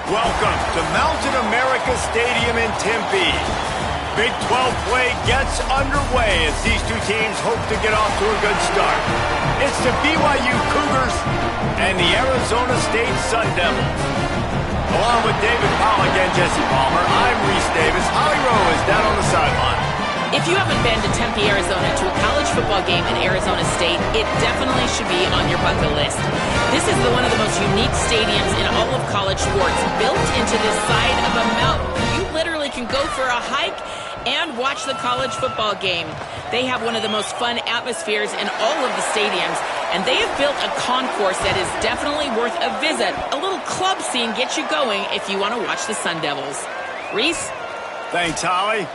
Welcome to Mountain America Stadium in Tempe. Big 12 play gets underway as these two teams hope to get off to a good start. It's the BYU Cougars and the Arizona State Sun Devils. Along with David Pollack and Jesse Palmer, I'm Reese Davis. Holly Rowe is down on the sideline. If you haven't been to Tempe, Arizona to a college football game in Arizona State, it definitely should be on your bucket list. This is one of the most unique stadiums in all of college sports, built into the side of a mountain. You literally can go for a hike and watch the college football game. They have one of the most fun atmospheres in all of the stadiums, and they have built a concourse that is definitely worth a visit. A little club scene gets you going if you want to watch the Sun Devils. Reese? Thanks, Holly.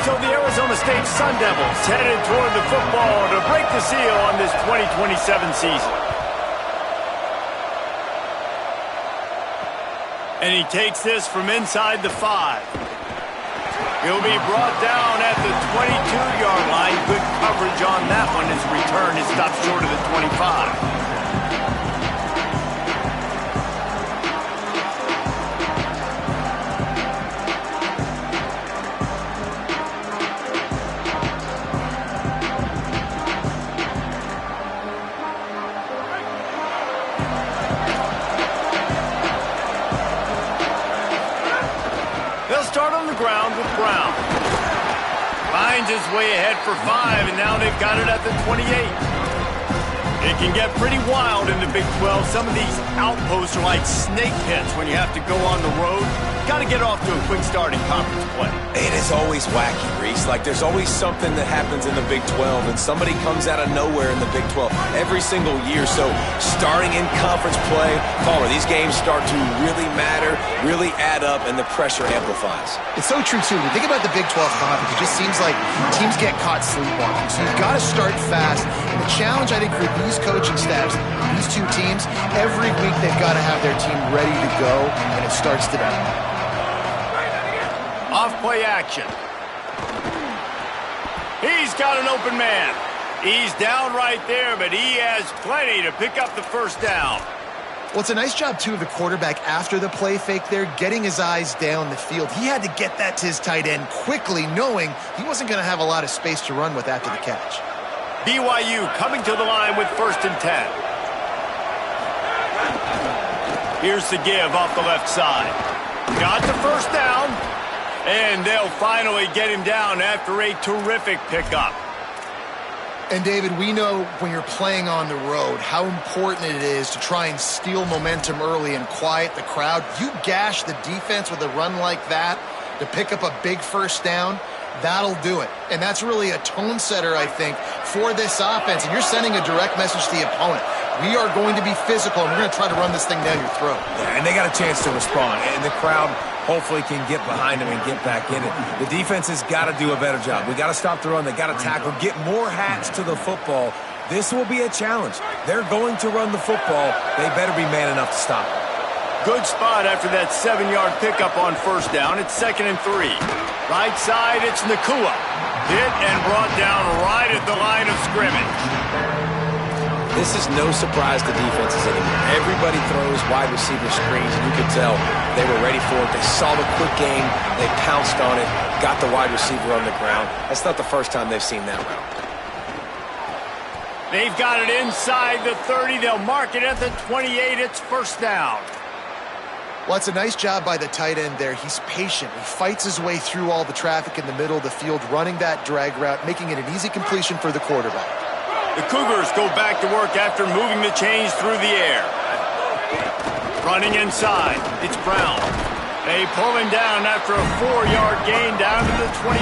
So the Arizona State Sun Devils headed toward the football to break the seal on this 2027 season. And he takes this from inside the 5. He'll be brought down at the 22-yard line. Good coverage on that one. His return is stopped short of the 25. Start on the ground with Brown. Finds his way ahead for 5, and now they've got it at the 28. It can get pretty wild in the Big 12. Some of these outposts are like snake pits when you have to go on the road. Got to get off to a quick start in conference play. It is always wacky, Reese. Like, there's always something that happens in the Big 12, and somebody comes out of nowhere in the Big 12 every single year. So, starting in conference play, Palmer, these games start to really matter, really add up, and the pressure amplifies. It's so true, too. When you think about the Big 12 conference, it just seems like teams get caught sleepwalking. So, you've got to start fast. And the challenge, I think, for these coaching staffs, these two teams, every week they've got to have their team ready to go, and it starts today. Off-play action. He's got an open man. He's down right there, but he has plenty to pick up the first down. Well, it's a nice job, too, of the quarterback after the play fake there, getting his eyes down the field. He had to get that to his tight end quickly, knowing he wasn't going to have a lot of space to run with after the catch. BYU coming to the line with 1st and 10. Here's the give off the left side. Got the first down. And they'll finally get him down after a terrific pickup. And, David, we know when you're playing on the road how important it is to try and steal momentum early and quiet the crowd. You gash the defense with a run like that to pick up a big first down, that'll do it. And that's really a tone setter, I think, for this offense. And you're sending a direct message to the opponent. We are going to be physical, and we're going to try to run this thing down your throat. Yeah, and they got a chance to respond. And the crowd hopefully can get behind them and get back in it. The defense has got to do a better job. We got to stop the run. They got to tackle, get more hats to the football. This will be a challenge. They're going to run the football. They better be man enough to stop it. Good spot after that 7-yard pickup on first down. It's 2nd and 3. Right side, it's Ncaa. Hit and brought down right at the line of scrimmage. This is no surprise to defenses anymore. Everybody throws wide receiver screens, and you could tell they were ready for it. They saw the quick game. They pounced on it, got the wide receiver on the ground. That's not the first time they've seen that route. They've got it inside the 30. They'll mark it at the 28. It's first down. Well, it's a nice job by the tight end there. He's patient. He fights his way through all the traffic in the middle of the field, running that drag route, making it an easy completion for the quarterback. The Cougars go back to work after moving the chains through the air. Running inside, it's Brown. They pull him down after a 4-yard gain down to the 24.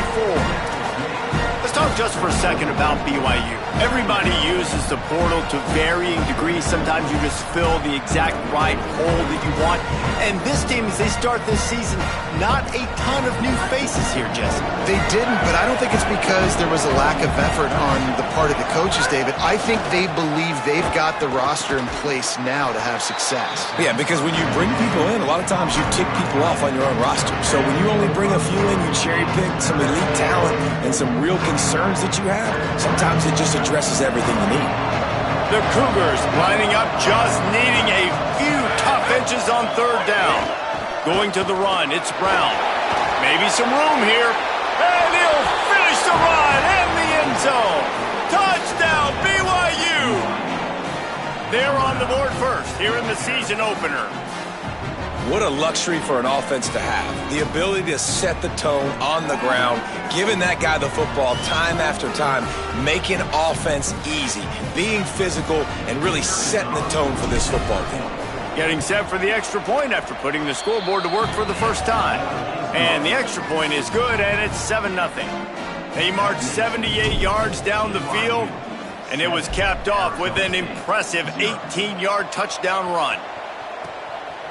Let's talk just for a second about BYU. Everybody uses the portal to varying degrees. Sometimes you just fill the exact right hole that you want. And this team, as they start this season, not a ton of new faces here, Jesse. They didn't, but I don't think it's because there was a lack of effort on the part of the coaches, David. I think they believe they've got the roster in place now to have success. Yeah, because when you bring people in, a lot of times you tick people off on your own roster. So when you only bring a few in, you cherry pick some elite talent and some real consistency. concerns that you have, sometimes it just addresses everything you need. The Cougars lining up, just needing a few tough inches on third down. Going to the run, it's Brown. Maybe some room here. And he'll finish the run in the end zone. Touchdown, BYU! They're on the board first here in the season opener. What a luxury for an offense to have. The ability to set the tone on the ground, giving that guy the football time after time, making offense easy, being physical, and really setting the tone for this football team. Getting set for the extra point after putting the scoreboard to work for the first time. And the extra point is good, and it's 7-0. They marched 78 yards down the field, and it was capped off with an impressive 18-yard touchdown run.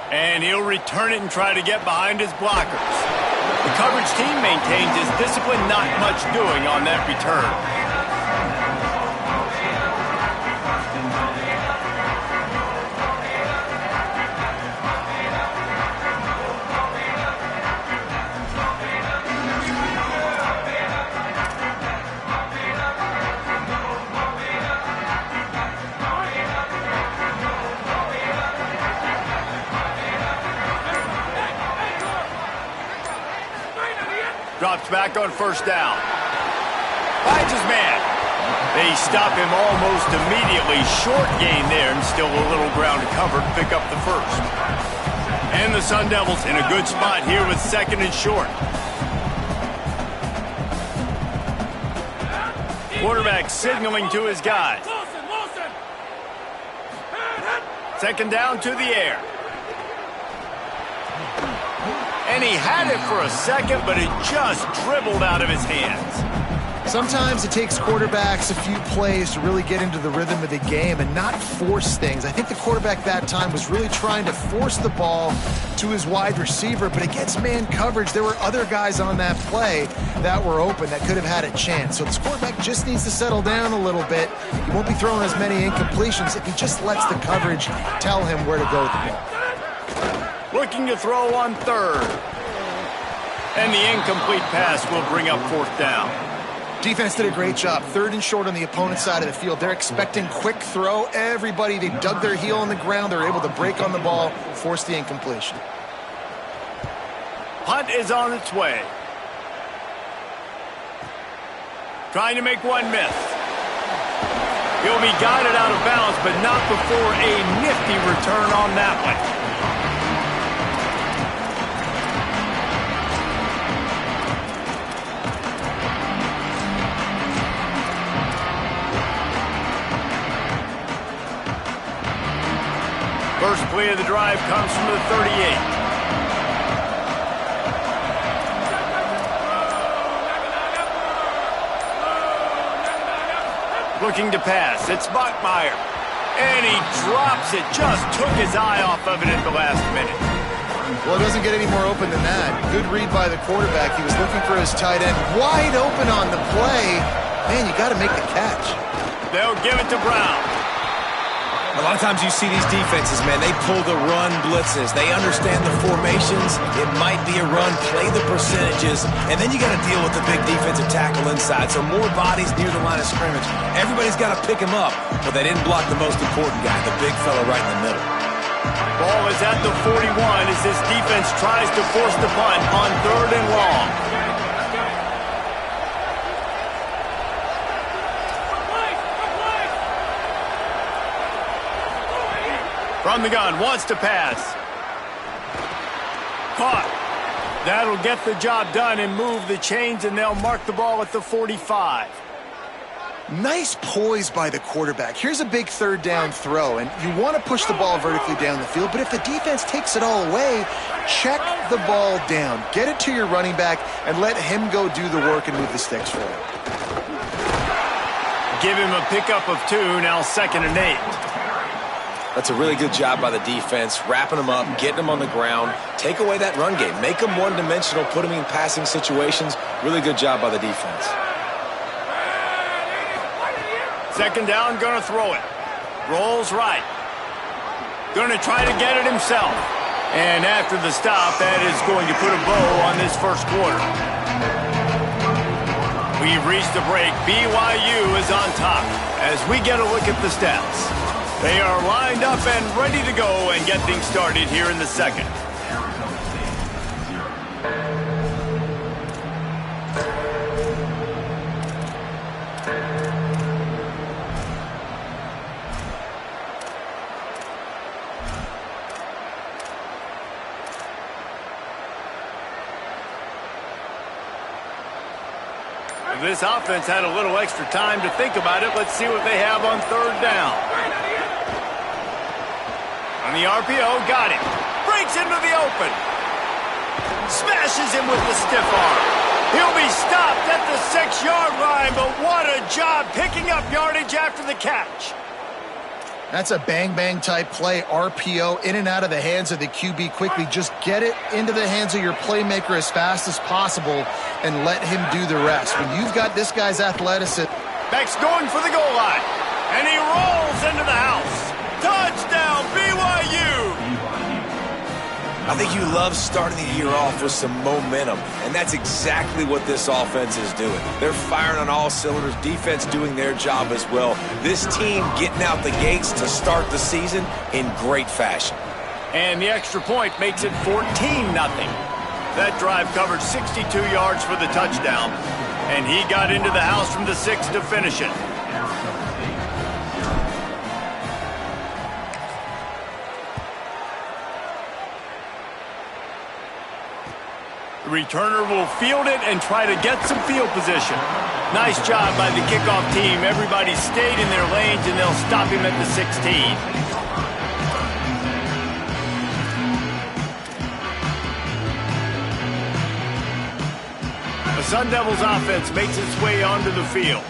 And he'll return it and try to get behind his blockers. The coverage team maintains his discipline, not much doing on that return. Drops back on first down. Finds his man. They stop him almost immediately. Short gain there, and still a little ground to cover to pick up the first. And the Sun Devils in a good spot here with second and short. Quarterback signaling to his guys. Second down to the air. And he had it for a second, but it just dribbled out of his hands. Sometimes it takes quarterbacks a few plays to really get into the rhythm of the game and not force things. I think the quarterback that time was really trying to force the ball to his wide receiver, but against man coverage, there were other guys on that play that were open that could have had a chance. So this quarterback just needs to settle down a little bit. He won't be throwing as many incompletions if he just lets the coverage tell him where to go with the ball. Looking to throw on third. And the incomplete pass will bring up fourth down. Defense did a great job. Third and short on the opponent's side of the field. They're expecting quick throw. Everybody, they dug their heel on the ground. They're able to break on the ball, force the incompletion. Punt is on its way. Trying to make one miss. He'll be guided out of bounds, but not before a nifty return on that one. First play of the drive comes from the 38. Looking to pass. It's Bachmeier. And he drops it. Just took his eye off of it at the last minute. Well, it doesn't get any more open than that. Good read by the quarterback. He was looking for his tight end. Wide open on the play. Man, you got to make the catch. They'll give it to Brown. A lot of times you see these defenses, man, they pull the run blitzes. They understand the formations. It might be a run, play the percentages, and then you got to deal with the big defensive tackle inside. So more bodies near the line of scrimmage. Everybody's got to pick him up, but they didn't block the most important guy, the big fella right in the middle. Ball is at the 41 as this defense tries to force the punt on third and long. From the gun, wants to pass. Caught. That'll get the job done and move the chains, and they'll mark the ball at the 45. Nice poise by the quarterback. Here's a big third down throw, and you want to push the ball vertically down the field, but if the defense takes it all away, check the ball down. Get it to your running back and let him go do the work and move the sticks for you. Give him a pickup of 2, now 2nd and 8. That's a really good job by the defense, wrapping them up, getting them on the ground. Take away that run game. Make them one-dimensional, put them in passing situations. Really good job by the defense. Second down, gonna throw it. Rolls right. Gonna try to get it himself. And after the stop, that is going to put a bow on this first quarter. We We've reached the break. BYU is on top as we get a look at the stats. They are lined up and ready to go and get things started here in the second. This offense had a little extra time to think about it. Let's see what they have on third down. On the RPO, got it. Breaks into the open. Smashes him with the stiff arm. He'll be stopped at the 6-yard line, but what a job picking up yardage after the catch. That's a bang-bang type play, RPO, in and out of the hands of the QB quickly. Just get it into the hands of your playmaker as fast as possible and let him do the rest. When you've got this guy's athleticism. Beck's going for the goal line, and he rolls into the house. Touchdown, BYU! I think you love starting the year off with some momentum, and that's exactly what this offense is doing. They're firing on all cylinders, defense doing their job as well. This team getting out the gates to start the season in great fashion. And the extra point makes it 14-0. That drive covered 62 yards for the touchdown, and he got into the house from the 6 to finish it. The returner will field it and try to get some field position. Nice job by the kickoff team. Everybody stayed in their lanes, and they'll stop him at the 16. The Sun Devils offense makes its way onto the field.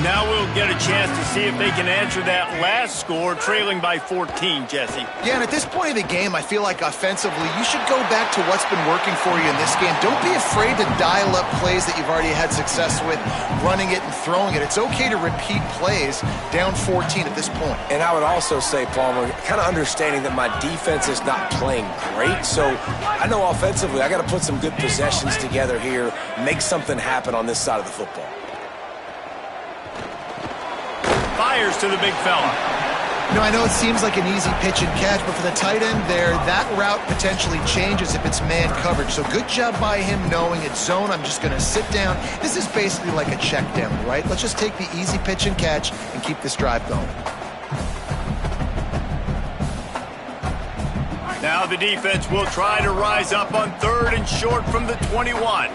Now we'll get a chance to see if they can answer that last score, trailing by 14, Jesse. Yeah, and at this point of the game, I feel like offensively, you should go back to what's been working for you in this game. Don't be afraid to dial up plays that you've already had success with, running it and throwing it. It's okay to repeat plays down 14 at this point. And I would also say, Palmer, kind of understanding that my defense is not playing great, so I know offensively I got to put some good possessions together here, make something happen on this side of the football. Fires to the big fella. I know it seems like an easy pitch and catch, but for the tight end there, that route potentially changes if it's man coverage. So good job by him knowing it's zone. I'm just going to sit down. This is basically like a check down, right? Let's just take the easy pitch and catch and keep this drive going. Now the defense will try to rise up on third and short from the 21.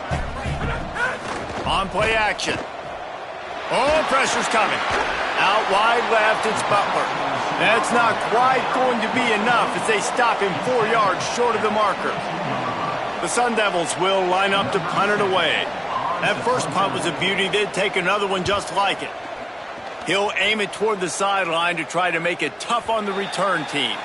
On play action. Oh, pressure's coming. Out wide left, it's Butler. That's not quite going to be enough as they stop him 4 yards short of the marker. The Sun Devils will line up to punt it away. That first punt was a beauty. They'd take another one just like it. He'll aim it toward the sideline to try to make it tough on the return team.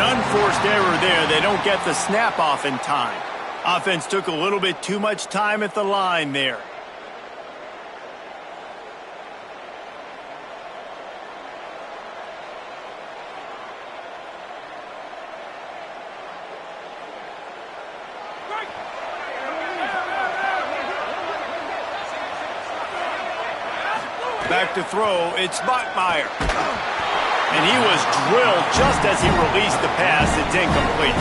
Unforced error there. They don't get the snap off in time. Offense took a little bit too much time at the line there. Back to throw, it's Bachmeier. And he was drilled just as he released the pass. It's incomplete.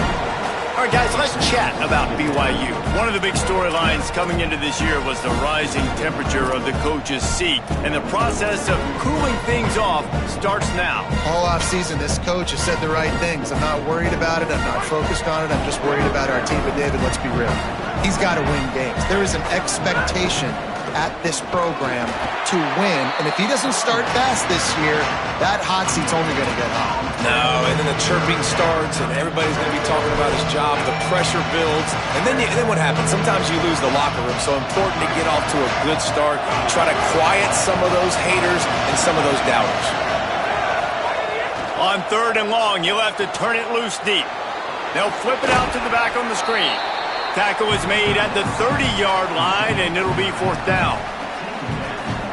All right, guys, let's chat about BYU. One of the big storylines coming into this year was the rising temperature of the coach's seat. And the process of cooling things off starts now. All offseason, this coach has said the right things. I'm not worried about it. I'm not focused on it. I'm just worried about our team. But, David, let's be real. He's got to win games. There is an expectation at this program to win. And if he doesn't start fast this year, that hot seat's only going to get hot. No, and then the chirping starts, and everybody's going to be talking about his job. The pressure builds, and then what happens? Sometimes you lose the locker room, so important to get off to a good start. Try to quiet some of those haters and some of those doubters. On 3rd and long, you'll have to turn it loose deep. They'll flip it out to the back on the screen. Tackle is made at the 30-yard line, and it'll be 4th down.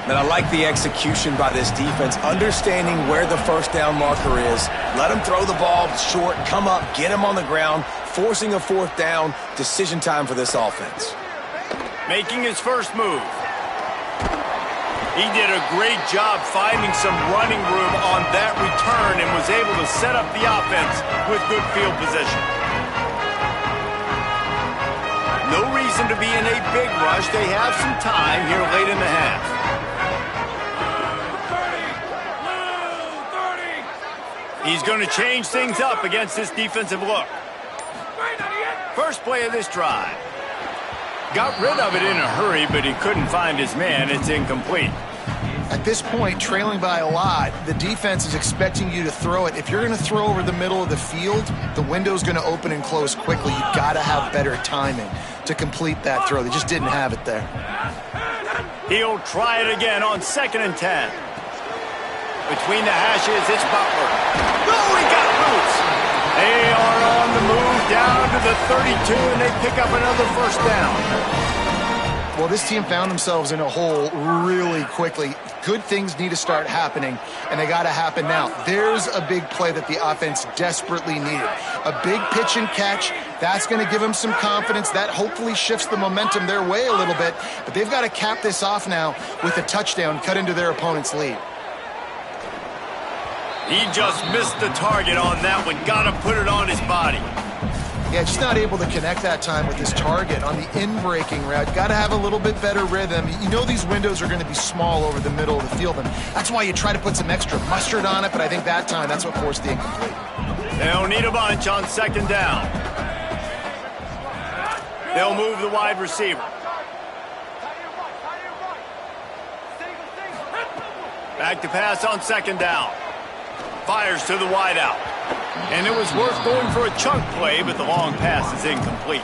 And I like the execution by this defense, understanding where the first down marker is. Let him throw the ball short, come up, get him on the ground, forcing a 4th down. Decision time for this offense. Making his first move. He did a great job finding some running room on that return and was able to set up the offense with good field position. No reason to be in a big rush. They have some time here late in the half. He's going to change things up against this defensive look. First play of this drive. Got rid of it in a hurry, but he couldn't find his man. It's incomplete. At this point, trailing by a lot, the defense is expecting you to throw it. If you're going to throw over the middle of the field, the window's going to open and close quickly. You've got to have better timing to complete that throw. They just didn't have it there. He'll try it again on 2nd and 10. Between the hashes, it's Butler. Oh, he got loose. They are on the move down to the 32, and they pick up another 1st down. Well, this team found themselves in a hole really quickly. Good things need to start happening, and they got to happen now. There's a big play that the offense desperately needed. A big pitch and catch. That's going to give them some confidence. That hopefully shifts the momentum their way a little bit. But they've got to cap this off now with a touchdown, cut into their opponent's lead. He just missed the target on that one. Got to put it on his body. Yeah, just not able to connect that time with his target on the in-breaking route. Got to have a little bit better rhythm. You know these windows are going to be small over the middle of the field, and that's why you try to put some extra mustard on it, but I think that time that's what forced the incomplete. They'll need a bunch on 2nd down. They'll move the wide receiver. Back to pass on 2nd down. Fires to the wideout. And it was worth going for a chunk play, but the long pass is incomplete.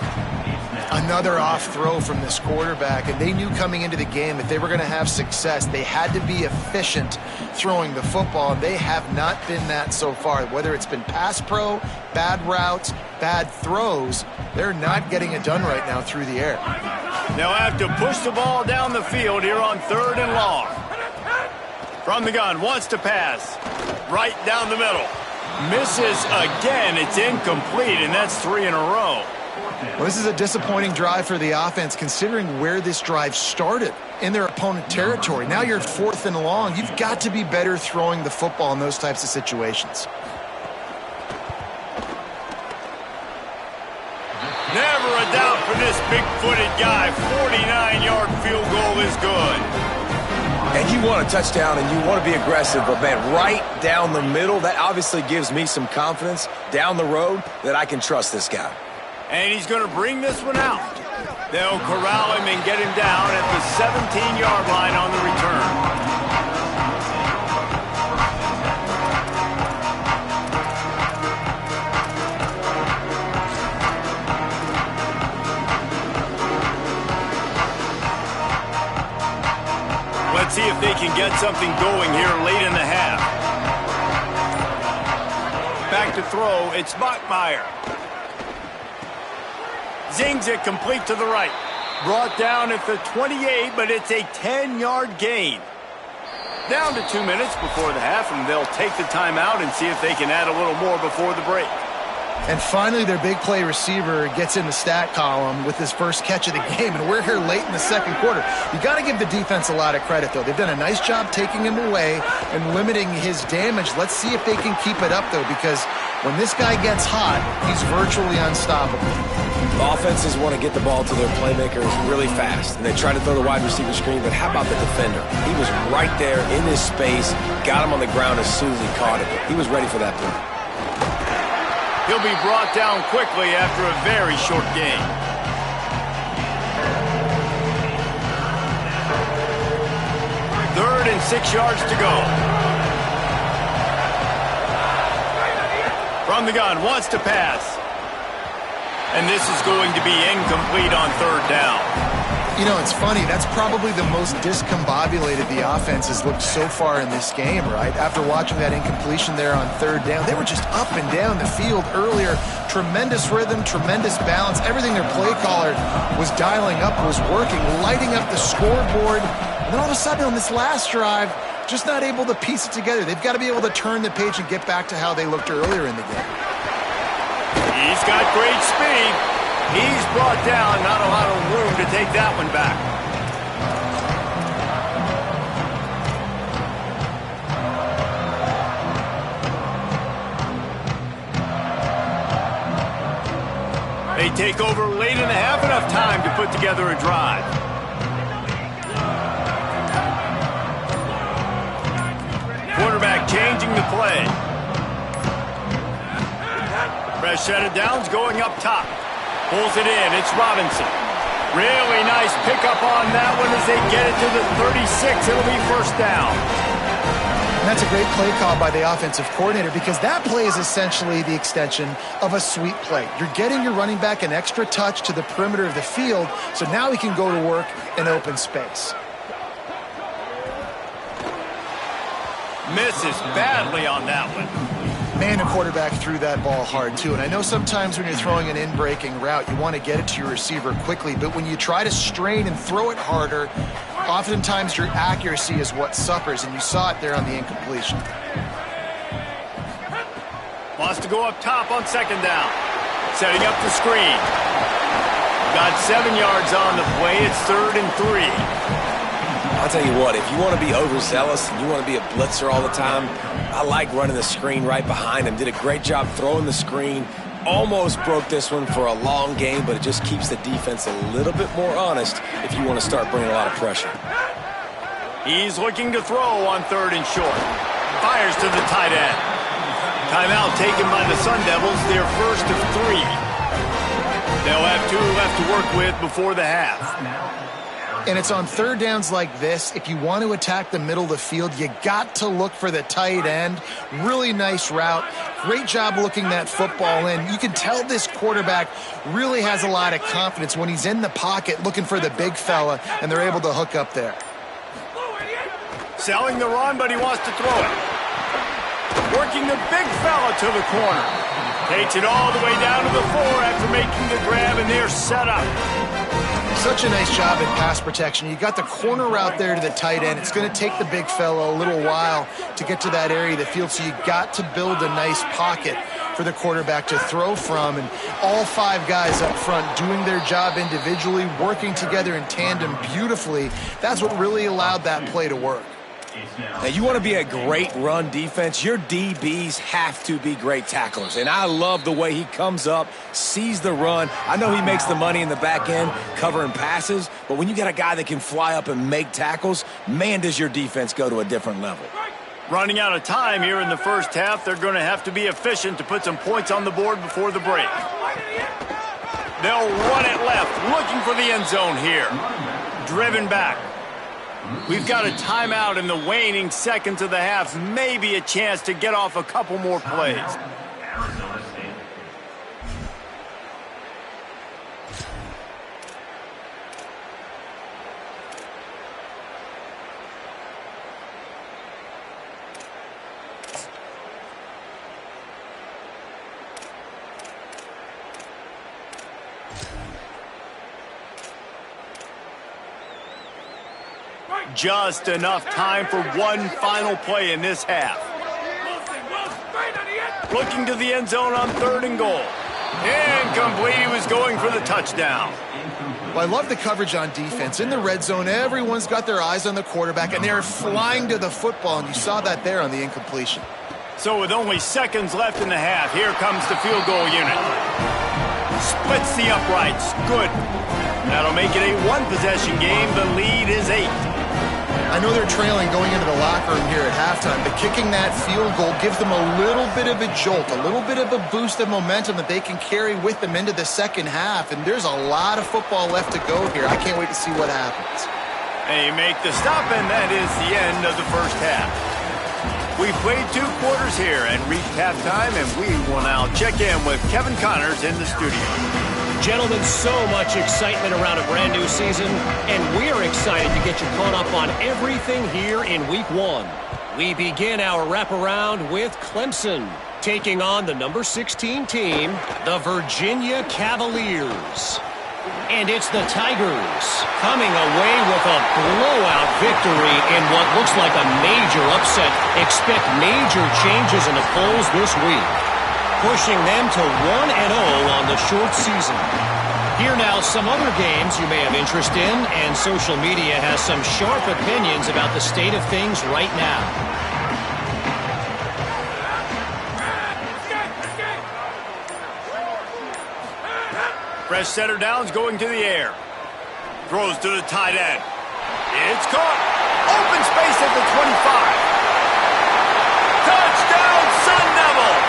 Another off throw from this quarterback, and they knew coming into the game if they were going to have success, they had to be efficient throwing the football, and they have not been that so far. Whether it's been pass pro, bad routes, bad throws, they're not getting it done right now through the air. They'll have to push the ball down the field here on 3rd and long. From the gun, wants to pass. Right down the middle. Misses again. It's incomplete, and that's 3 in a row. Well, this is a disappointing drive for the offense, considering where this drive started in their opponent territory. Now you're 4th and long. You've got to be better throwing the football in those types of situations. Never a doubt for this big-footed guy. 49-yard field goal is good. And you want a touchdown and you want to be aggressive, but man, right down the middle, that obviously gives me some confidence down the road that I can trust this guy. And he's going to bring this one out. They'll corral him and get him down at the 17-yard line on the return. Let's see if they can get something going here late in the half. Back to throw, it's Bachmeier. Zings it complete to the right. Brought down at the 28, but it's a 10-yard gain. Down to 2 minutes before the half, and they'll take the timeout and see if they can add a little more before the break. And finally, their big play receiver gets in the stat column with his first catch of the game, and we're here late in the 2nd quarter. You got to give the defense a lot of credit, though. They've done a nice job taking him away and limiting his damage. Let's see if they can keep it up, though, because when this guy gets hot, he's virtually unstoppable. Offenses want to get the ball to their playmakers really fast, and they try to throw the wide receiver screen, but how about the defender? He was right there in his space, got him on the ground as soon as he caught it. He was ready for that play. He'll be brought down quickly after a very short game. 6 yards to go. From the gun, wants to pass. And this is going to be incomplete on 3rd down. You know, it's funny. That's probably the most discombobulated the offense has looked so far in this game, right? After watching that incompletion there on 3rd down, they were just up and down the field earlier. Tremendous rhythm, tremendous balance. Everything their play caller was dialing up was working, lighting up the scoreboard. And then all of a sudden on this last drive, just not able to piece it together. They've got to be able to turn the page and get back to how they looked earlier in the game. He's got great speed. He's brought down, not a lot of room to take that one back. They take over late in the half, enough time to put together a drive. Quarterback changing the play. Fresh set of downs going up top. Pulls it in. It's Robinson. Really nice pickup on that one as they get it to the 36. It'll be 1st down. And that's a great play call by the offensive coordinator because that play is essentially the extension of a sweep play. You're getting your running back an extra touch to the perimeter of the field, so now he can go to work in open space. Misses badly on that one. Man, the quarterback threw that ball hard, too. And I know sometimes when you're throwing an in-breaking route, you want to get it to your receiver quickly. But when you try to strain and throw it harder, oftentimes your accuracy is what suffers. And you saw it there on the incompletion. Wants to go up top on 2nd down. Setting up the screen. Got 7 yards on the play. It's 3rd and 3. I'll tell you what, if you want to be overzealous and you want to be a blitzer all the time, I like running the screen right behind him. Did a great job throwing the screen. Almost broke this one for a long game, but it just keeps the defense a little bit more honest if you want to start bringing a lot of pressure. He's looking to throw on 3rd and short. Fires to the tight end. Timeout taken by the Sun Devils, their 1st of 3. They'll have 2 left to work with before the half. And it's on 3rd downs like this. If you want to attack the middle of the field, you got to look for the tight end. Really nice route. Great job looking that football in. You can tell this quarterback really has a lot of confidence when he's in the pocket looking for the big fella, and they're able to hook up there. Selling the run, but he wants to throw it. Working the big fella to the corner. Takes it all the way down to the 4 after making the grab, and they're set up. Such a nice job in pass protection. You got the corner route there to the tight end. It's going to take the big fella a little while to get to that area of the field, so you got to build a nice pocket for the quarterback to throw from. And all 5 guys up front doing their job individually, working together in tandem beautifully. That's what really allowed that play to work. Now, you want to be a great run defense, your DBs have to be great tacklers. And I love the way he comes up, sees the run. I know he makes the money in the back end covering passes, but when you got a guy that can fly up and make tackles, man, does your defense go to a different level. Running out of time here in the 1st half, they're going to have to be efficient to put some points on the board before the break. They'll run it left, looking for the end zone here. Driven back. We've got a timeout in the waning seconds of the half. Maybe a chance to get off a couple more plays. Just enough time for one final play in this half. Looking to the end zone on 3rd and goal. Incomplete. He was going for the touchdown. Well, I love the coverage on defense. In the red zone, everyone's got their eyes on the quarterback, and they're flying to the football, and you saw that there on the incompletion. So with only seconds left in the half, here comes the field goal unit. Splits the uprights. Good. That'll make it a 1-possession game. The lead is 8. I know they're trailing going into the locker room here at halftime, but kicking that field goal gives them a little bit of a jolt, a little bit of a boost of momentum that they can carry with them into the second half, and there's a lot of football left to go here. I can't wait to see what happens. They make the stop, and that is the end of the first half. We've played 2 quarters here and reached halftime, and we will now check in with Kevin Connors in the studio. Gentlemen, so much excitement around a brand new season, and we're excited to get you caught up on everything here in Week 1. We begin our wraparound with Clemson, taking on the number 16 team, the Virginia Cavaliers. And it's the Tigers coming away with a blowout victory in what looks like a major upset. Expect major changes in the polls this week, pushing them to 1-0 on the short season. Here now, some other games you may have interest in, and social media has some sharp opinions about the state of things right now. Fresh setter downs going to the air. Throws to the tight end. It's caught. Open space at the 25. Touchdown, Sun Devils!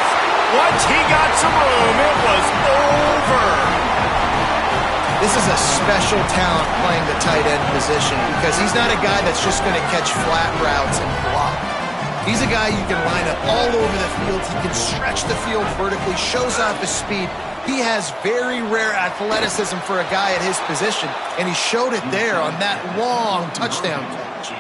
Once he got some room, it was over. This is a special talent playing the tight end position because he's not a guy that's just going to catch flat routes and block. He's a guy you can line up all over the field. He can stretch the field vertically, shows off his speed. He has very rare athleticism for a guy at his position, and he showed it there on that long touchdown catch.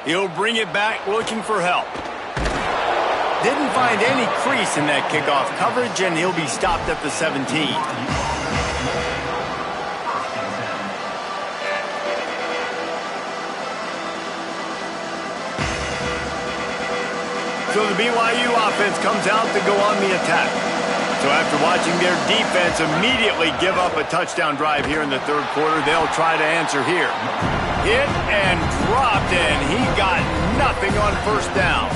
He'll bring it back looking for help. Didn't find any crease in that kickoff coverage, and he'll be stopped at the 17. So the BYU offense comes out to go on the attack. So after watching their defense immediately give up a touchdown drive here in the 3rd quarter, they'll try to answer here. Hit and dropped, and he got nothing on 1st down.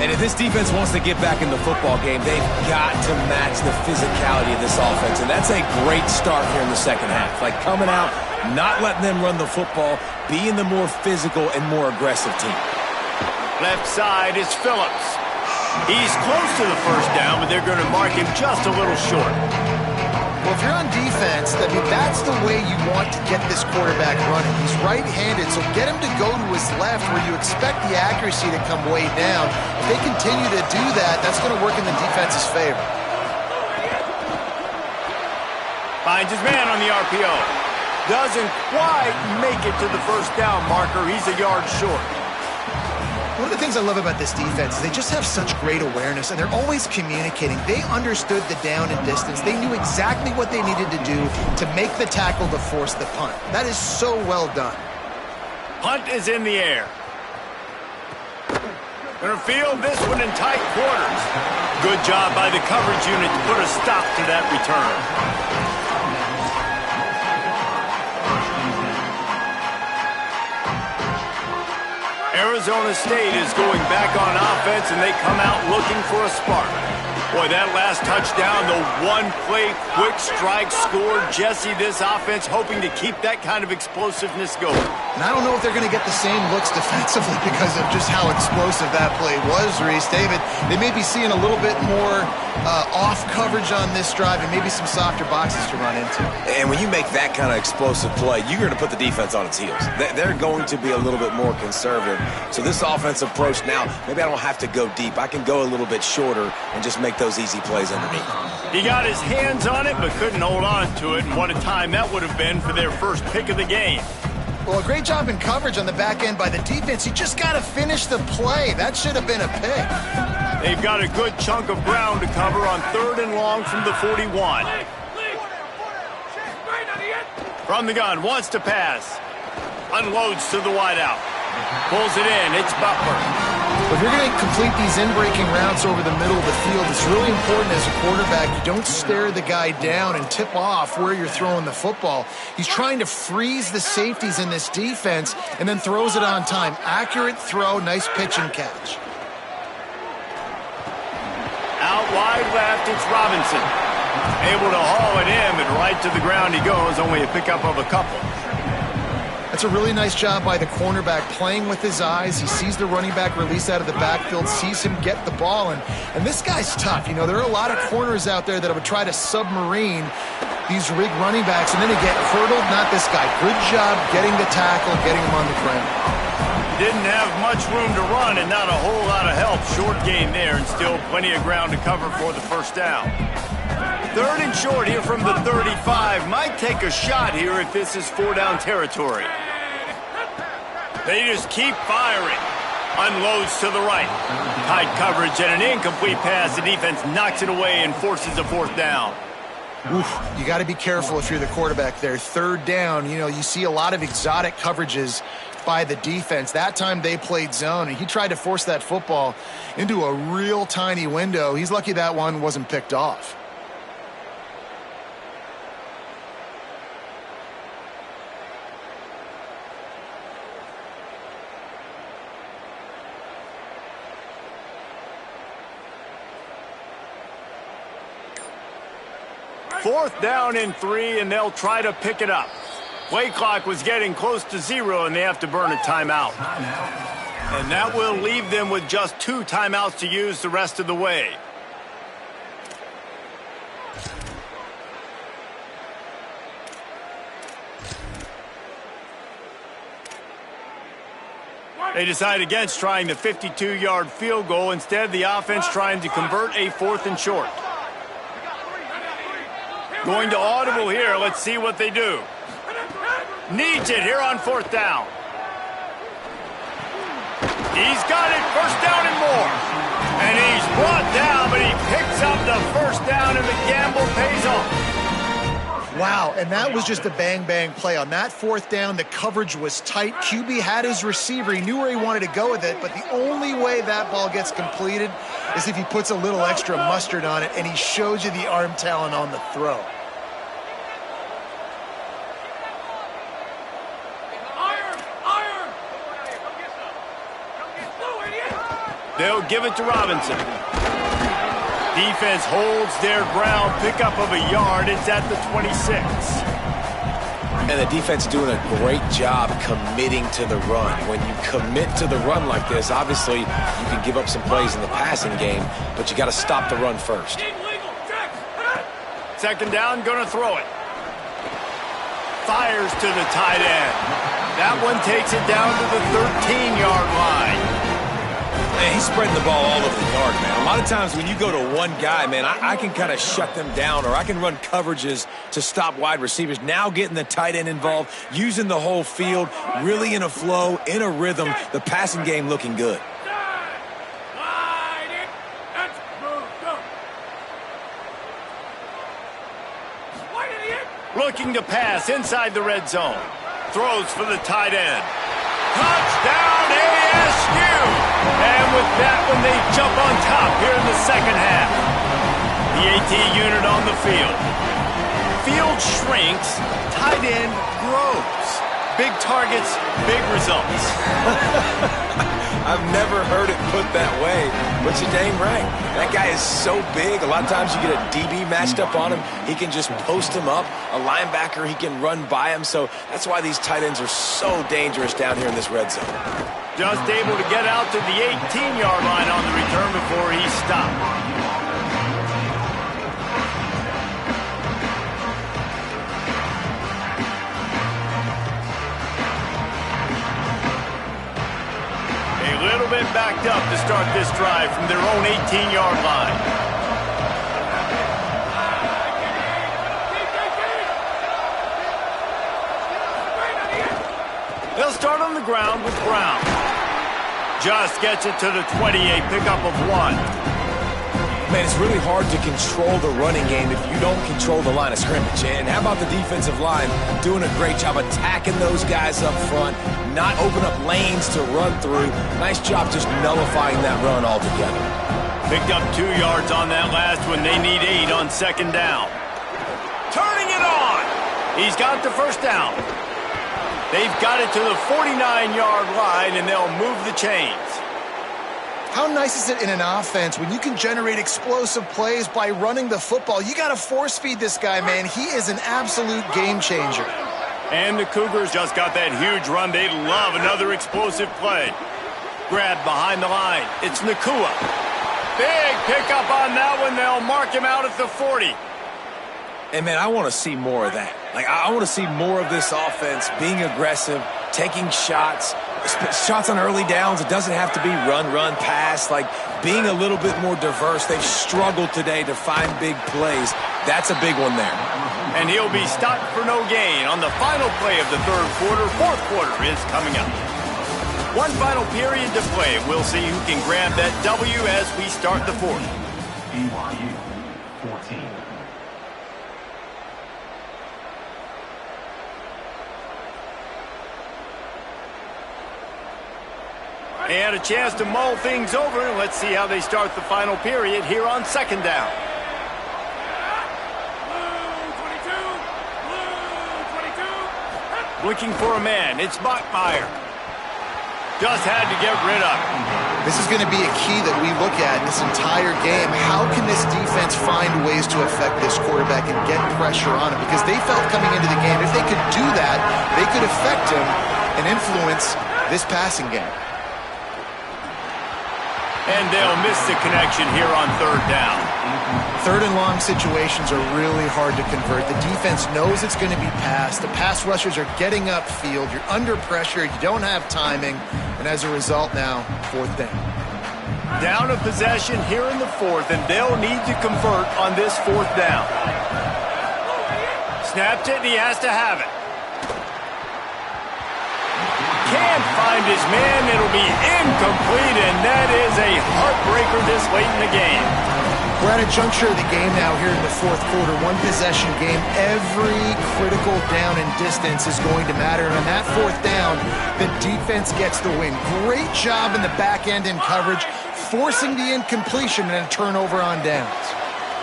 And if this defense wants to get back in the football game, they've got to match the physicality of this offense. And that's a great start here in the 2nd half. Like coming out, not letting them run the football, being the more physical and more aggressive team. Left side is Phillips. He's close to the 1st down, but they're going to mark him just a little short. Well, if you're on defense, that's the way you want to get this quarterback running. He's right-handed, so get him to go to his left where you expect the accuracy to come way down. If they continue to do that, that's going to work in the defense's favor. Finds his man on the RPO. Doesn't quite make it to the 1st down marker. He's a yard short. One of the things I love about this defense is they just have such great awareness, and they're always communicating. They understood the down and distance. They knew exactly what they needed to do to make the tackle to force the punt. That is so well done. Punt is in the air. Gonna field this one in tight quarters. Good job by the coverage unit to put a stop to that return. Arizona State is going back on offense, and they come out looking for a spark. Boy, that last touchdown, the one-play quick strike score. Jesse, this offense hoping to keep that kind of explosiveness going. And I don't know if they're going to get the same looks defensively because of just how explosive that play was, Reese. David, they may be seeing a little bit more off coverage on this drive and maybe some softer boxes to run into. And when you make that kind of explosive play, you're going to put the defense on its heels. They're going to be a little bit more conservative. So this offensive approach now, maybe I don't have to go deep. I can go a little bit shorter and just make those easy plays underneath. He got his hands on it but couldn't hold on to it, and what a time that would have been for their first pick of the game. Well, a great job in coverage on the back end by the defense. You just got to finish the play. That should have been a pick. They've got a good chunk of ground to cover on 3rd and long from the 41. From the gun, wants to pass. Unloads to the wideout. Pulls it in. It's Butler. If you're going to complete these in-breaking routes over the middle of the field, it's really important as a quarterback you don't stare the guy down and tip off where you're throwing the football. He's trying to freeze the safeties in this defense and then throws it on time. Accurate throw, nice pitch and catch. Out wide left, it's Robinson. Able to haul it in, and right to the ground he goes, only a pickup of a couple. That's a really nice job by the cornerback, playing with his eyes. He sees the running back release out of the backfield, sees him get the ball, and this guy's tough. You know, there are a lot of corners out there that would try to submarine these rig running backs, and then they get hurdled. Not this guy. Good job getting the tackle, getting him on the ground. Didn't have much room to run and not a whole lot of help. Short gain there and still plenty of ground to cover for the first down. 3rd and short here from the 35. Might take a shot here if this is 4-down territory. They just keep firing. Unloads to the right. Tight coverage and an incomplete pass. The defense knocks it away and forces a 4th down. Oof, you got to be careful if you're the quarterback there. 3rd down, you know, you see a lot of exotic coverages by the defense. That time they played zone, and he tried to force that football into a real tiny window. He's lucky that one wasn't picked off. Fourth down and 3, and they'll try to pick it up. Play clock was getting close to 0, and they have to burn a timeout. And that will leave them with just 2 timeouts to use the rest of the way. They decide against trying the 52-yard field goal. Instead, the offense trying to convert a 4th and short. Going to audible here. Let's see what they do. Needs it here on 4th down. He's got it. 1st down and more. And he's brought down, but he picks up the 1st down, and the gamble pays off. Wow, and that was just a bang-bang play. On that 4th down, the coverage was tight. QB had his receiver. He knew where he wanted to go with it, but the only way that ball gets completed is if he puts a little extra mustard on it, and he shows you the arm talent on the throw. They'll give it to Robinson. Defense holds their ground, pickup of a yard. It's at the 26. And the defense doing a great job committing to the run. When you commit to the run like this, obviously you can give up some plays in the passing game, but you got to stop the run first. 2nd down, gonna throw it. Fires to the tight end. That one takes it down to the 13-yard line. Man, he's spreading the ball all over the yard, man. A lot of times when you go to one guy, man, I can kind of shut them down, or I can run coverages to stop wide receivers. Now getting the tight end involved, using the whole field, really in a flow, in a rhythm, the passing game looking good. Looking to pass inside the red zone. Throws for the tight end. Touchdown ASU! And with that one, they jump on top here in the 2nd half. The AT unit on the field. Field shrinks, tight end grows. Big targets, big results. I've never heard it put that way, but you're dang right. That guy is so big. A lot of times you get a DB matched up on him. He can just post him up. A linebacker, he can run by him. So that's why these tight ends are so dangerous down here in this red zone. Just able to get out to the 18-yard line on the return before he stopped. A little bit backed up to start this drive from their own 18-yard line. They'll start on the ground with Brown. Just gets it to the 28, pickup of 1. Man, it's really hard to control the running game if you don't control the line of scrimmage. And how about the defensive line doing a great job attacking those guys up front, not open up lanes to run through. Nice job just nullifying that run altogether. Picked up 2 yards on that last one. They need 8 on 2nd down. Turning it on. He's got the 1st down. They've got it to the 49-yard line, and they'll move the chains. How nice is it in an offense when you can generate explosive plays by running the football? You got to force feed this guy, man. He is an absolute game changer. And the Cougars just got that huge run. They love another explosive play. Grab behind the line. It's Ncaa. Big pickup on that one. They'll mark him out at the 40. And, man, I want to see more of that. Like, I want to see more of this offense being aggressive, taking shots on early downs. It doesn't have to be run, pass. Like, being a little bit more diverse. They've struggled today to find big plays. That's a big one there. And he'll be stopped for no gain on the final play of the third quarter. Fourth quarter is coming up. One final period to play. We'll see who can grab that W as we start the fourth. BYU 14. And a chance to mull things over. Let's see how they start the final period here on second down. Looking for a man. It's Bachmeier. Just had to get rid of it. This is going to be a key that we look at this entire game. How can this defense find ways to affect this quarterback and get pressure on him? Because they felt coming into the game, if they could do that, they could affect him and influence this passing game. And they'll miss the connection here on third down. Third and long situations are really hard to convert. The defense knows it's going to be passed. The pass rushers are getting upfield. You're under pressure. You don't have timing. And as a result now, fourth down. Down of possession here in the fourth, and they'll need to convert on this fourth down. Snapped it, and he has to have it. Can't find his man. It'll be incomplete, and that is a heartbreaker this late in the game. We're at a juncture of the game now here in the fourth quarter. One possession game. Every critical down and distance is going to matter. And on that fourth down, the defense gets the win. Great job in the back end in coverage, forcing the incompletion and a turnover on downs.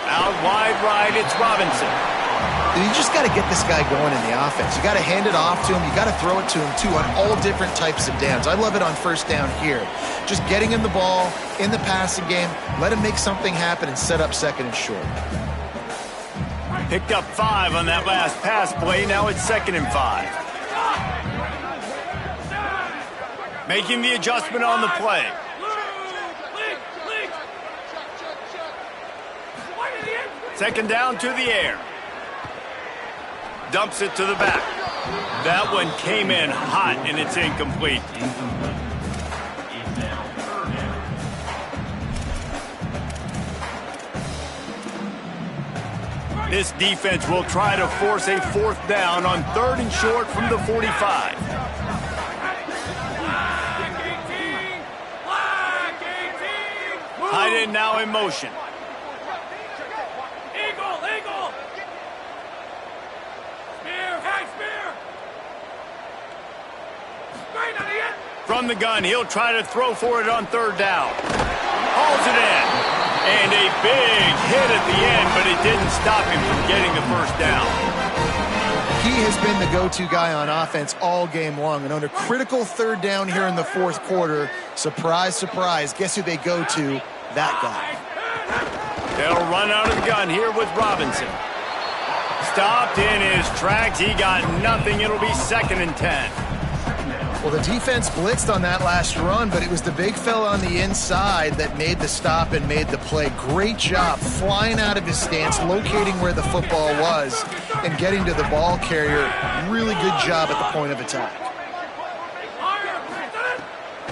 Out wide right, it's Robinson. You just got to get this guy going in the offense. You got to hand it off to him. You got to throw it to him, too, on all different types of downs. I love it on first down here. Just getting him the ball in the passing game, let him make something happen and set up second and short. Picked up 5 on that last pass play. Now it's 2nd and 5. Making the adjustment on the play. Second down to the air. Dumps it to the back. That one came in hot, and it's incomplete. This defense will try to force a fourth down on 3rd and short from the 45. Tight end now in motion. From the gun, he'll try to throw for it on 3rd down. Hauls it in. And a big hit at the end, but it didn't stop him from getting the first down. He has been the go-to guy on offense all game long. And on a critical 3rd down here in the fourth quarter, surprise, surprise, guess who they go to? That guy. They'll run out of the gun here with Robinson. Stopped in his tracks. He got nothing. It'll be 2nd and 10. Well, the defense blitzed on that last run, but it was the big fella on the inside that made the stop and made the play. Great job flying out of his stance, locating where the football was, and getting to the ball carrier. Really good job at the point of attack.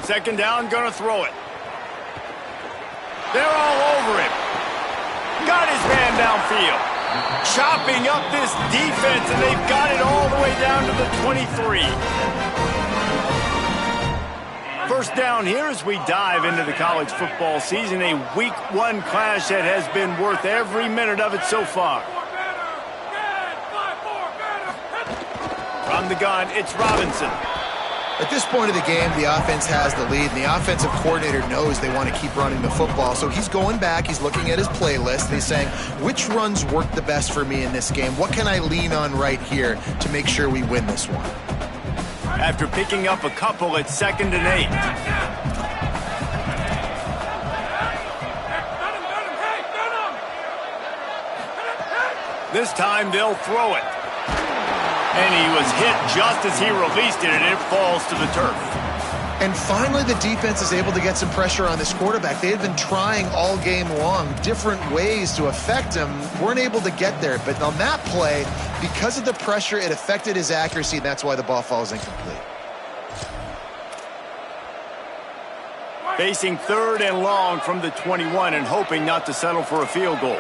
2nd down, gonna throw it. They're all over him. Got his man downfield. Chopping up this defense, and they've got it all the way down to the 23. First down here as we dive into the college football season. A week 1 clash that has been worth every minute of it so far. From the gun, it's Robinson. At this point of the game, the offense has the lead, and the offensive coordinator knows they want to keep running the football. So he's going back, he's looking at his playlist, and he's saying, which runs work the best for me in this game? What can I lean on right here to make sure we win this one? After picking up a couple at 2nd and 8. This time they'll throw it. And he was hit just as he released it, and it falls to the turf. And finally, the defense is able to get some pressure on this quarterback. They had been trying all game long different ways to affect him. Weren't able to get there. But on that play, because of the pressure, it affected his accuracy, and that's why the ball falls incomplete. Facing 3rd and long from the 21 and hoping not to settle for a field goal.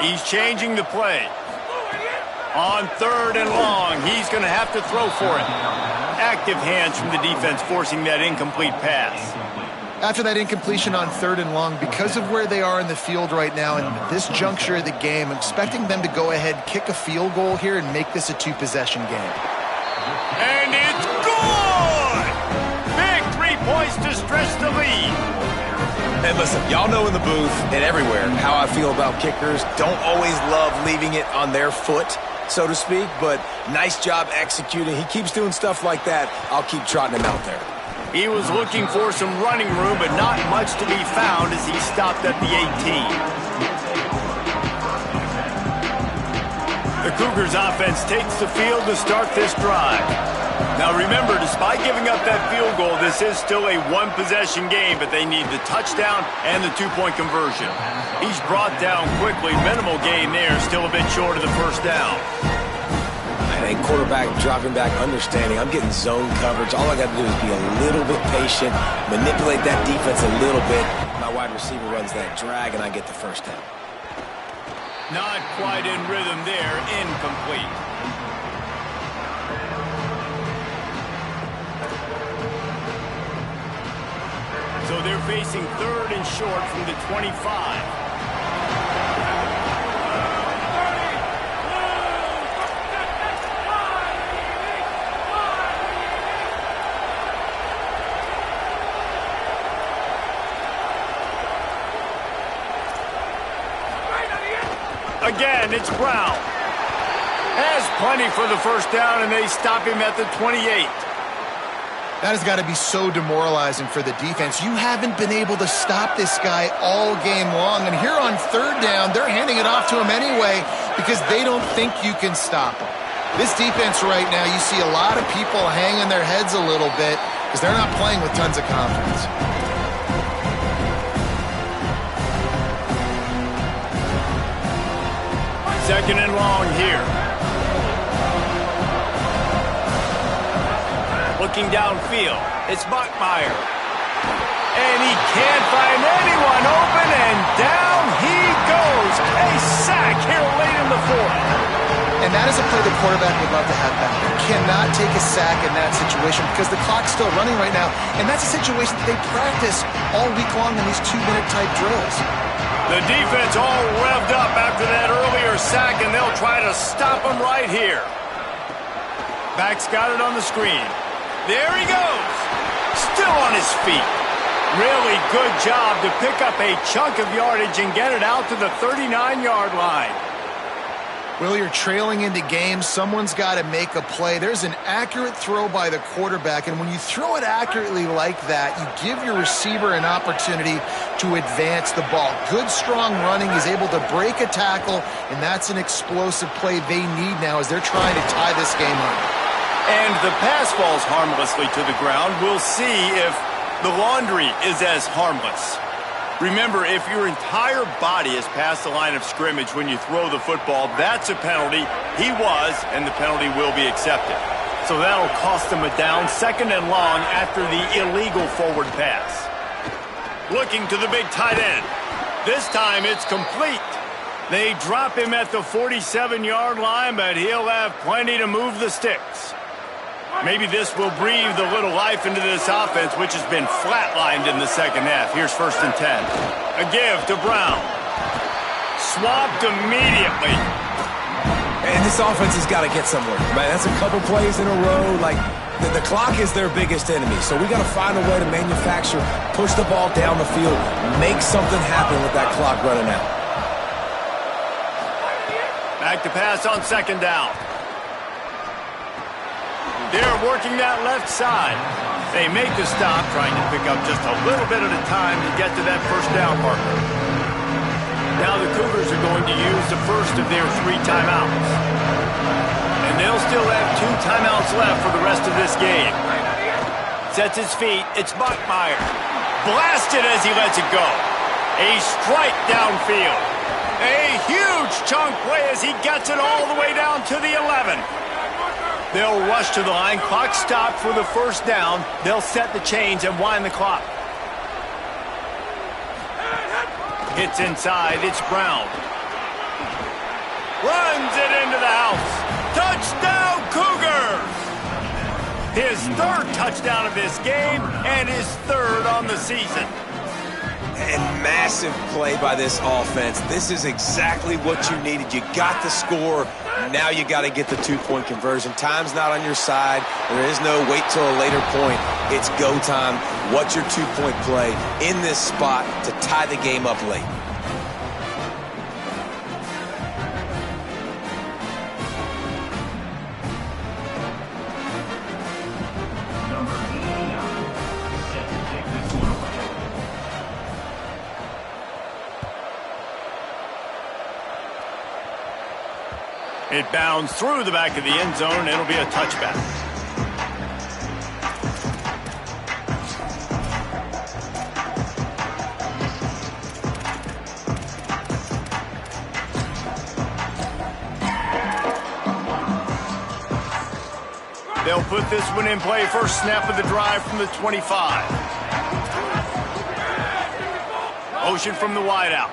He's changing the play. On 3rd and long, he's going to have to throw for it. Active hands from the defense forcing that incomplete pass. After that incompletion on 3rd and long, because of where they are in the field right now and this juncture of the game, I'm expecting them to go ahead, kick a field goal here, and make this a 2-possession game. And it's good! Big 3 points to stretch the lead. And listen, y'all know in the booth and everywhere how I feel about kickers. Don't always love leaving it on their foot, so to speak, but nice job executing. He keeps doing stuff like that. I'll keep trotting him out there. He was looking for some running room, but not much to be found as he stopped at the 18. The Cougars offense takes the field to start this drive. Now remember, despite giving up that field goal, this is still a 1-possession game, but they need the touchdown and the 2-point conversion. He's brought down quickly. Minimal gain there, still a bit short of the first down. A quarterback dropping back, understanding I'm getting zone coverage. All I got to do is be a little bit patient, manipulate that defense a little bit. My wide receiver runs that drag, and I get the first down. Not quite in rhythm there, incomplete. So they're facing 3rd and short from the 25. Again, it's Brown. Has plenty for the first down, and they stop him at the 28. That has got to be so demoralizing for the defense. You haven't been able to stop this guy all game long. And here on 3rd down, they're handing it off to him anyway because they don't think you can stop him. This defense right now, you see a lot of people hanging their heads a little bit because they're not playing with tons of confidence. 2nd and long here. Looking downfield, it's Buckmeyer. And he can't find anyone open, and down he goes. A sack here late in the 4th. And that is a play the quarterback would love to have back. You cannot take a sack in that situation because the clock's still running right now. And that's a situation that they practice all week long in these 2-minute type drills. The defense all revved up after that earlier sack, and they'll try to stop him right here. Back's got it on the screen. There he goes. Still on his feet. Really good job to pick up a chunk of yardage and get it out to the 39-yard line. Will, you're trailing into games. Someone's got to make a play. There's an accurate throw by the quarterback, and when you throw it accurately like that, you give your receiver an opportunity to advance the ball. Good, strong running. He's able to break a tackle, and that's an explosive play they need now as they're trying to tie this game up. And the pass falls harmlessly to the ground. We'll see if the laundry is as harmless. Remember, if your entire body is past the line of scrimmage when you throw the football, that's a penalty. He was, and the penalty will be accepted. So that'll cost him a down, 2nd and long after the illegal forward pass. Looking to the big tight end. This time it's complete. They drop him at the 47-yard line, but he'll have plenty to move the sticks. Maybe this will breathe a little life into this offense, which has been flatlined in the 2nd half. Here's 1st and 10. A give to Brown. Swapped immediately. And this offense has got to get somewhere. Man, that's a couple plays in a row. Like, the clock is their biggest enemy. So we got to find a way to manufacture, push the ball down the field, make something happen with that clock running out. Back to pass on 2nd down. They're working that left side. They make the stop, trying to pick up just a little bit at a time to get to that first down marker. Now the Cougars are going to use the first of their 3 timeouts. And they'll still have 2 timeouts left for the rest of this game. Sets his feet. It's Bachmeier. Blasted as he lets it go. A strike downfield. A huge chunk play as he gets it all the way down to the 11. They'll rush to the line. Clock stopped for the first down. They'll set the chains and wind the clock. Hits inside. It's Brown. Runs it into the house. Touchdown, Cougars! His 3rd touchdown of this game and his 3rd on the season. And massive play by this offense. This is exactly what you needed. You got the score. Now you got to get the 2-point conversion. Time's not on your side. There is no wait till a later point. It's go time. What's your 2-point play in this spot to tie the game up late? It bounds through the back of the end zone. It'll be a touchback. They'll put this one in play. First snap of the drive from the 25. Motion from the wideout.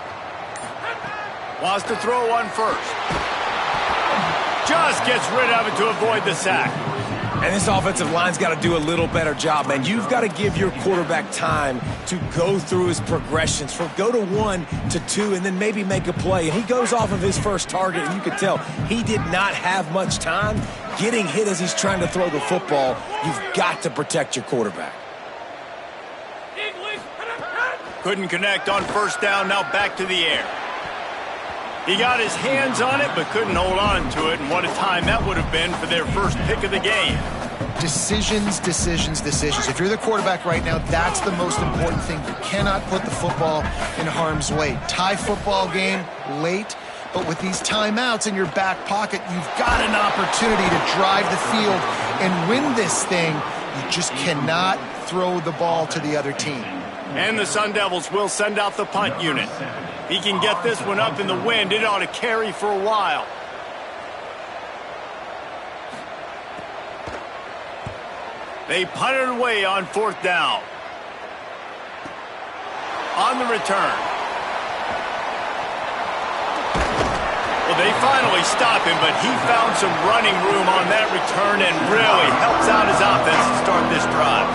Wants to throw one first. Just gets rid of it to avoid the sack. And this offensive line's got to do a little better job, man. You've got to give your quarterback time to go through his progressions from go to 1 to 2 and then maybe make a play. And he goes off of his first target, and you can tell he did not have much time getting hit as he's trying to throw the football. You've got to protect your quarterback. Couldn't connect on first down. Now back to the air. He got his hands on it, but couldn't hold on to it, and what a time that would have been for their first pick of the game. Decisions, decisions, decisions. If you're the quarterback right now, that's the most important thing. You cannot put the football in harm's way. Tie football game late, but with these timeouts in your back pocket, you've got an opportunity to drive the field and win this thing. You just cannot throw the ball to the other team. And the Sun Devils will send out the punt unit. He can get this one up in the wind. It ought to carry for a while. They punt it away on 4th down. On the return. Well, they finally stop him, but he found some running room on that return and really helps out his offense to start this drive.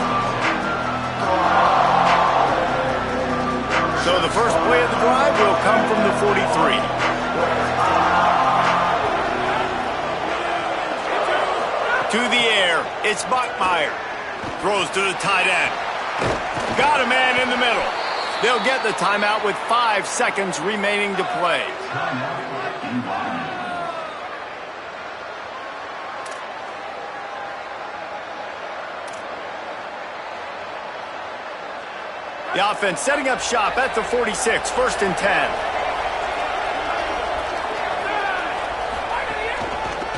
So the first play of the drive will come from the 43. To the air, it's Bachmeier. Throws to the tight end. Got a man in the middle. They'll get the timeout with 5 seconds remaining to play. The offense setting up shop at the 46, 1st and 10.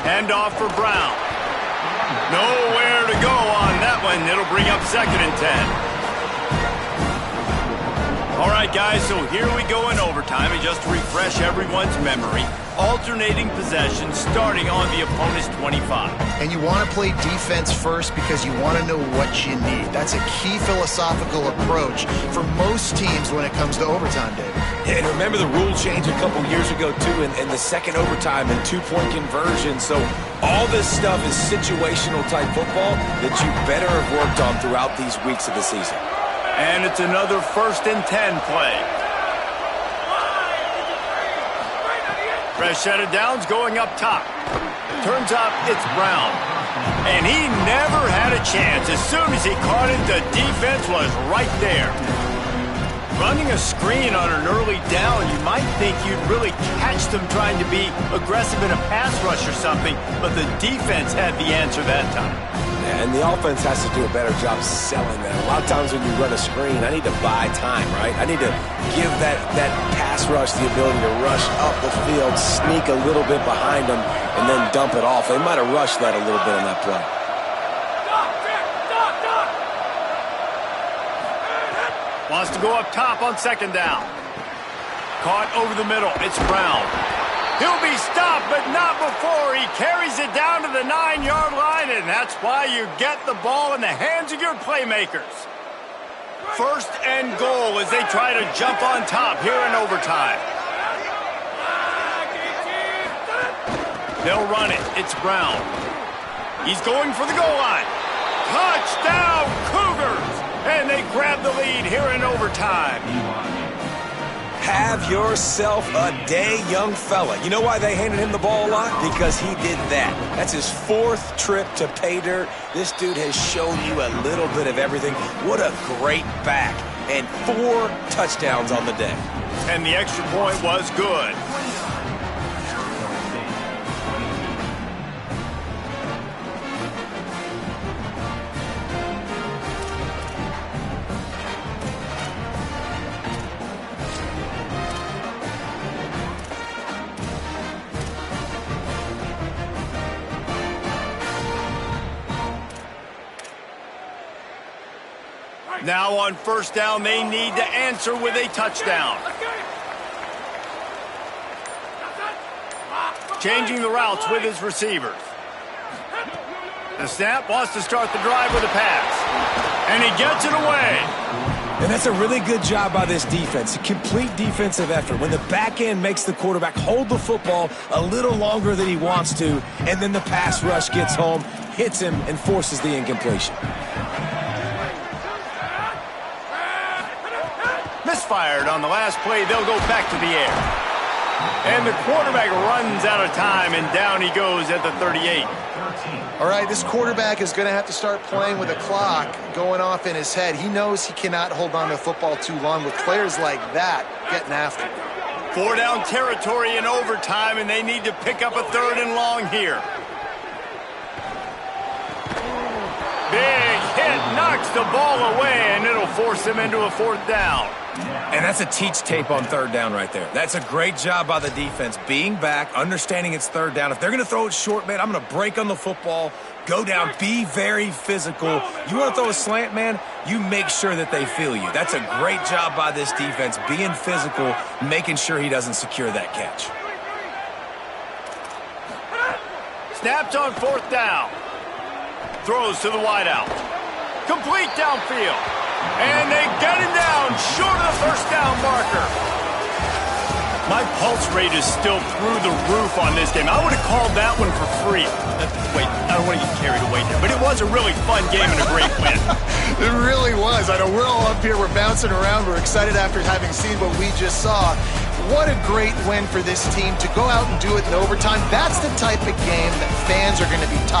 Handoff for Brown. Nowhere to go on that one. It'll bring up 2nd and 10. All right, guys, so here we go in overtime. And just to refresh everyone's memory, alternating possession starting on the opponent's 25. And you want to play defense first because you want to know what you need. That's a key philosophical approach for most teams when it comes to overtime, David. And remember the rule change a couple years ago, too, in the second overtime and 2-point conversion. So all this stuff is situational type football that you better have worked on throughout these weeks of the season. And it's another 1st and 10 play. Fresh set of downs going up top. Turns up, it's Brown. And he never had a chance. As soon as he caught it, the defense was right there. Running a screen on an early down, you might think you'd really catch them trying to be aggressive in a pass rush or something, but the defense had the answer that time. Yeah, and the offense has to do a better job selling that. A lot of times when you run a screen, I need to buy time, right? I need to give that pass rush the ability to rush up the field, sneak a little bit behind them, and then dump it off. They might have rushed that a little bit on that play. Wants to go up top on second down. Caught over the middle. It's Brown. He'll be stopped, but not before he carries it down to the 9-yard line, and that's why you get the ball in the hands of your playmakers. First and goal as they try to jump on top here in overtime. They'll run it. It's Brown. He's going for the goal line. Touchdown, Cougars! And they grab the lead here in overtime. Have yourself a day, young fella. You know why they handed him the ball a lot? Because he did that. That's his 4th trip to pay dirt. This dude has shown you a little bit of everything. What a great back. And 4 touchdowns on the day. And the extra point was good. Now on first down, they need to answer with a touchdown. Changing the routes with his receivers. The snap wants to start the drive with a pass. And he gets it away. And that's a really good job by this defense. A complete defensive effort. When the back end makes the quarterback hold the football a little longer than he wants to, and then the pass rush gets home, hits him, and forces the incompletion. Misfired on the last play. They'll go back to the air. And the quarterback runs out of time, and down he goes at the 38. All right, this quarterback is going to have to start playing with a clock going off in his head. He knows he cannot hold on to the football too long with players like that getting after him. 4 down territory in overtime, and they need to pick up a 3rd and long here. Big hit, knocks the ball away, and it'll force him into a 4th down. And that's a teach tape on 3rd down right there. That's a great job by the defense, being back, understanding it's 3rd down. If they're going to throw it short, man, I'm going to break on the football, go down, be very physical. You want to throw a slant, man, you make sure that they feel you. That's a great job by this defense, being physical, making sure he doesn't secure that catch. Snapped on 4th down. Throws to the wideout. Complete downfield. And they get him down short of the first down marker. My pulse rate is still through the roof on this game. I would have called that one for free. Wait, I don't want to get carried away here, but it was a really fun game and a great win. It really was. I know we're all up here. We're bouncing around. We're excited after having seen what we just saw. What a great win for this team to go out and do it in overtime. That's the type of game that fans are going to be taught